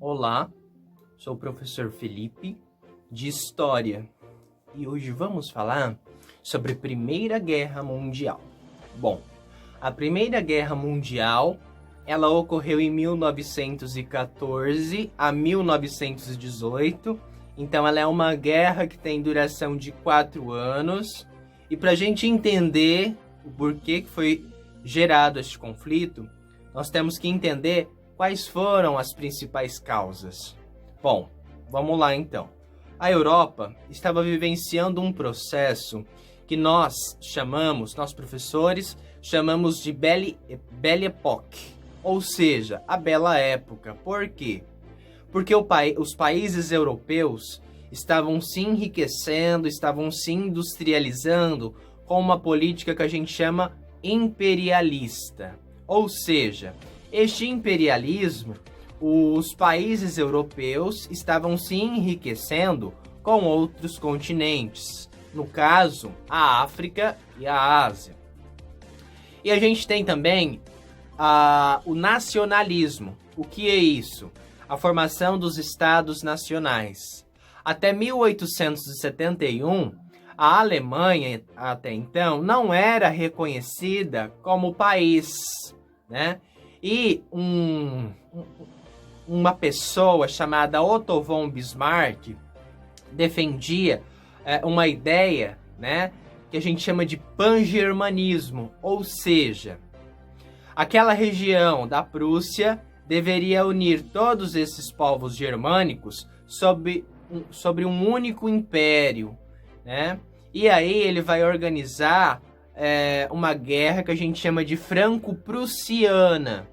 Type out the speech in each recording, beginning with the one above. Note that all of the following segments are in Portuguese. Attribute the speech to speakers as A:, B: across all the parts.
A: Olá, sou o professor Felipe, de História, e hoje vamos falar sobre a Primeira Guerra Mundial. Bom, a Primeira Guerra Mundial, ela ocorreu em 1914 a 1918, então ela é uma guerra que tem duração de 4 anos, e para a gente entender o porquê que foi gerado este conflito, nós temos que entender quais foram as principais causas. Bom, vamos lá então. A Europa estava vivenciando um processo que nós professores, chamamos de Belle Époque, ou seja, a Bela Época. Por quê? Porque os países europeus estavam se enriquecendo, estavam se industrializando com uma política que a gente chama imperialista. Ou seja, este imperialismo, os países europeus estavam se enriquecendo com outros continentes, no caso, a África e a Ásia. E a gente tem também o nacionalismo. O que é isso? A formação dos estados nacionais. Até 1871, a Alemanha, até então, não era reconhecida como país, né? E uma pessoa chamada Otto von Bismarck defendia uma ideia, né, que a gente chama de pan-germanismo, ou seja, aquela região da Prússia deveria unir todos esses povos germânicos sobre um único império, né? E aí ele vai organizar uma guerra que a gente chama de franco-prussiana.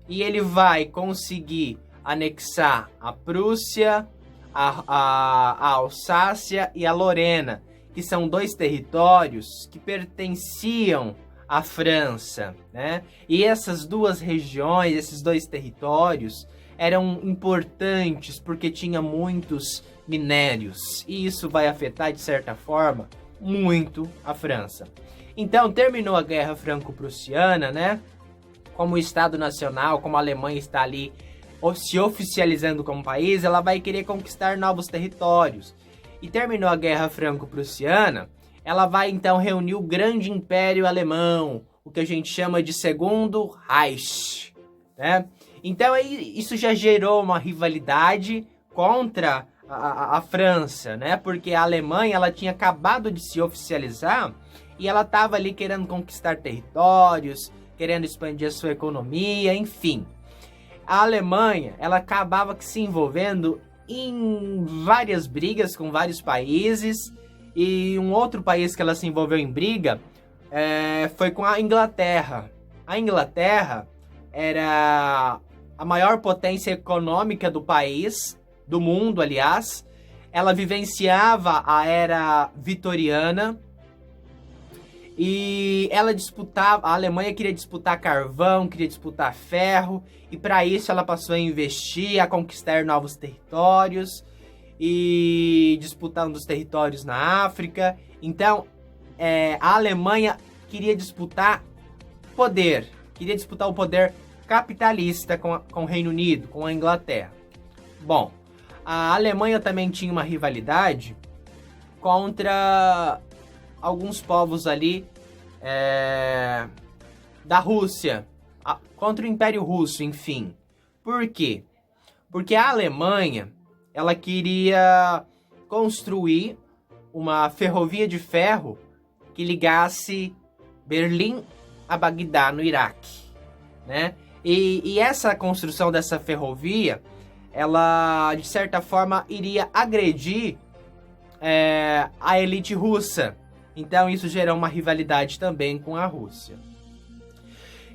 A: E ele vai conseguir anexar a Prússia, a Alsácia e a Lorena, que são 2 territórios que pertenciam à França, né? E essas 2 regiões, esses 2 territórios, eram importantes porque tinha muitos minérios. E isso vai afetar, de certa forma, muito a França. Então, terminou a Guerra Franco-Prussiana, né? Como Estado Nacional, como a Alemanha está ali se oficializando como país, ela vai querer conquistar novos territórios. E terminou a Guerra Franco-Prussiana, ela vai então reunir o Grande Império Alemão, o que a gente chama de Segundo Reich, né? Então isso já gerou uma rivalidade contra a França, né? Porque a Alemanha ela tinha acabado de se oficializar e ela estava ali querendo conquistar territórios, querendo expandir a sua economia, enfim. A Alemanha, ela acabava se envolvendo em várias brigas com vários países, e um outro país que ela se envolveu em briga foi com a Inglaterra. A Inglaterra era a maior potência econômica do país, do mundo, aliás. Ela vivenciava a era vitoriana, e a Alemanha queria disputar carvão, queria disputar ferro, e para isso ela passou a investir, a conquistar novos territórios, e disputando os territórios na África. Então, a Alemanha queria disputar o poder capitalista com o Reino Unido, com a Inglaterra. Bom, a Alemanha também tinha uma rivalidade contra alguns povos ali da Rússia, contra o Império Russo, enfim. Por quê? Porque a Alemanha, ela queria construir uma ferrovia de ferro que ligasse Berlim a Bagdá, no Iraque, né? E essa construção dessa ferrovia, ela, de certa forma, iria agredir a elite russa. Então isso gerou uma rivalidade também com a Rússia.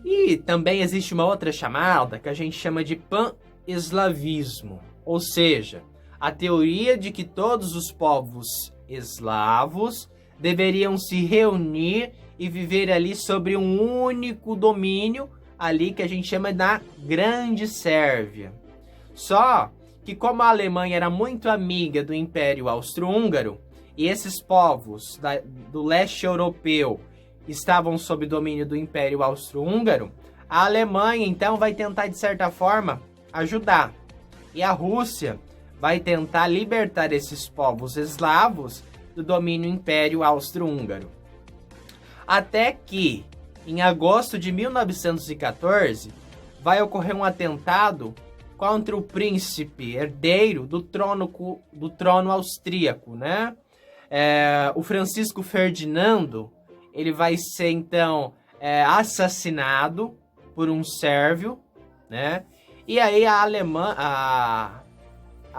A: E também existe uma outra chamada que a gente chama de pan-eslavismo, ou seja, a teoria de que todos os povos eslavos deveriam se reunir e viver ali sobre um único domínio, ali que a gente chama da Grande Sérvia. Só que como a Alemanha era muito amiga do Império Austro-Húngaro, e esses povos do leste europeu estavam sob domínio do Império Austro-Húngaro, a Alemanha então vai tentar, de certa forma, ajudar. E a Rússia vai tentar libertar esses povos eslavos do domínio Império Austro-Húngaro. Até que, em agosto de 1914, vai ocorrer um atentado contra o príncipe herdeiro do trono austríaco, né? O Francisco Ferdinando, ele vai ser então assassinado por um sérvio, né? E aí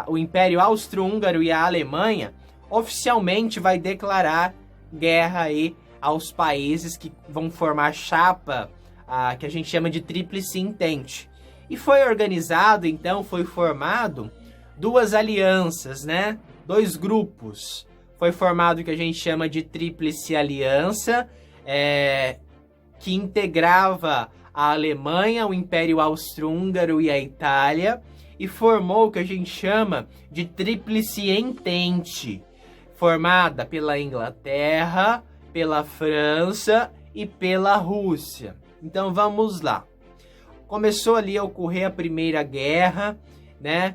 A: o Império Austro-Húngaro e a Alemanha oficialmente vai declarar guerra aí aos países que vão formar a chapa que a gente chama de Tríplice Entente. E foi formado duas alianças, né? Dois grupos. Foi formado o que a gente chama de Tríplice Aliança, que integrava a Alemanha, o Império Austro-Húngaro e a Itália, e formou o que a gente chama de Tríplice Entente, formada pela Inglaterra, pela França e pela Rússia. Então vamos lá. Começou ali a ocorrer a Primeira Guerra, né?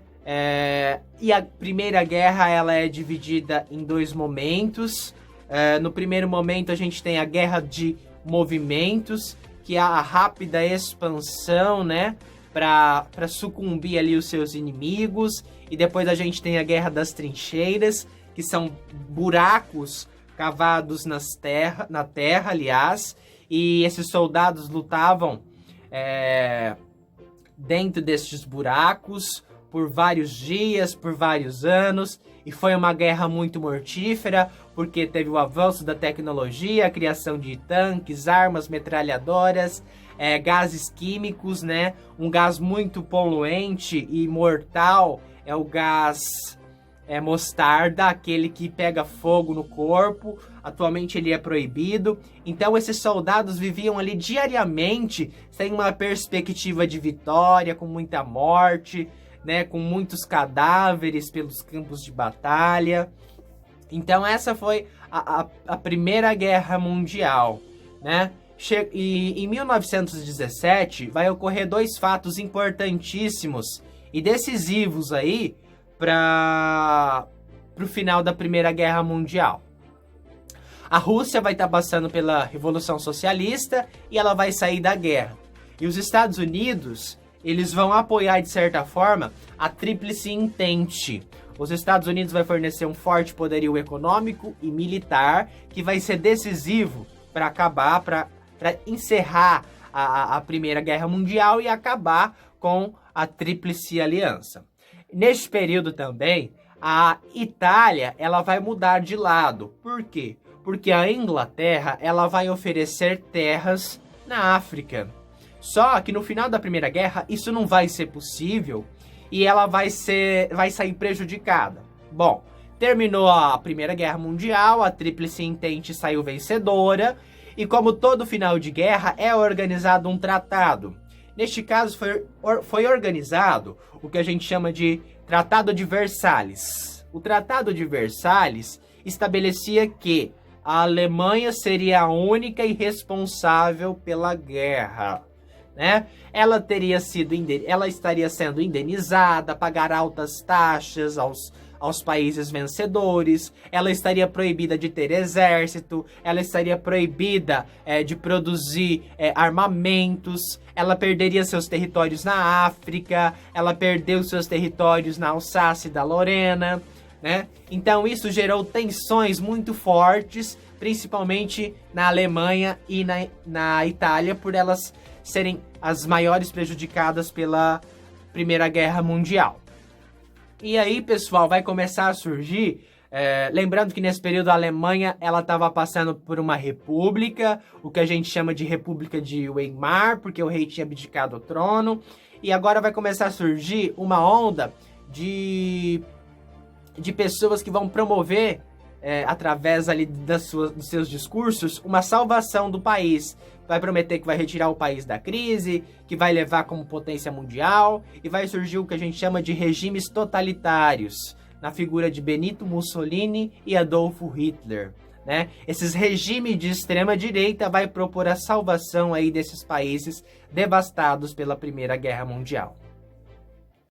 A: E a Primeira Guerra ela é dividida em dois momentos. No primeiro momento a gente tem a Guerra de Movimentos, que é a rápida expansão, né? Para sucumbir ali os seus inimigos. E depois a gente tem a Guerra das Trincheiras, que são buracos cavados na terra, aliás. E esses soldados lutavam dentro destes buracos por vários dias, por vários anos, e foi uma guerra muito mortífera, porque teve o avanço da tecnologia, a criação de tanques, armas, metralhadoras, gases químicos, né? Um gás muito poluente e mortal é o gás mostarda, aquele que pega fogo no corpo. Atualmente ele é proibido. Então esses soldados viviam ali diariamente sem uma perspectiva de vitória, com muita morte, né, com muitos cadáveres pelos campos de batalha. Então essa foi a Primeira Guerra Mundial, né? E em 1917 vai ocorrer dois fatos importantíssimos e decisivos aí para o final da Primeira Guerra Mundial. A Rússia vai estar passando pela Revolução Socialista e ela vai sair da guerra. E os Estados Unidos, eles vão apoiar, de certa forma, a Tríplice Entente. Os Estados Unidos vai fornecer um forte poderio econômico e militar que vai ser decisivo para acabar, para encerrar a Primeira Guerra Mundial e acabar com a Tríplice Aliança. Neste período também, a Itália ela vai mudar de lado. Por quê? Porque a Inglaterra ela vai oferecer terras na África. Só que no final da Primeira Guerra isso não vai ser possível e ela vai sair prejudicada. Bom, terminou a Primeira Guerra Mundial, a Tríplice Entente saiu vencedora e, como todo final de guerra, é organizado um tratado. Neste caso foi organizado o que a gente chama de Tratado de Versalhes. O Tratado de Versalhes estabelecia que a Alemanha seria a única e responsável pela guerra, né? Ela estaria sendo indenizada, pagar altas taxas aos países vencedores, ela estaria proibida de ter exército, ela estaria proibida de produzir armamentos, ela perderia seus territórios na África, ela perdeu seus territórios na Alsácia e da Lorena, né? Então isso gerou tensões muito fortes, principalmente na Alemanha e na Itália, por elas serem as maiores prejudicadas pela Primeira Guerra Mundial. E aí, pessoal, vai começar a surgir, lembrando que nesse período a Alemanha ela estava passando por uma república, o que a gente chama de República de Weimar, porque o rei tinha abdicado ao trono, e agora vai começar a surgir uma onda de pessoas que vão promover, através ali dos seus discursos, uma salvação do país. Vai prometer que vai retirar o país da crise, que vai levar como potência mundial, e vai surgir o que a gente chama de regimes totalitários, na figura de Benito Mussolini e Adolfo Hitler, né? Esses regimes de extrema direita vai propor a salvação aí desses países devastados pela Primeira Guerra Mundial.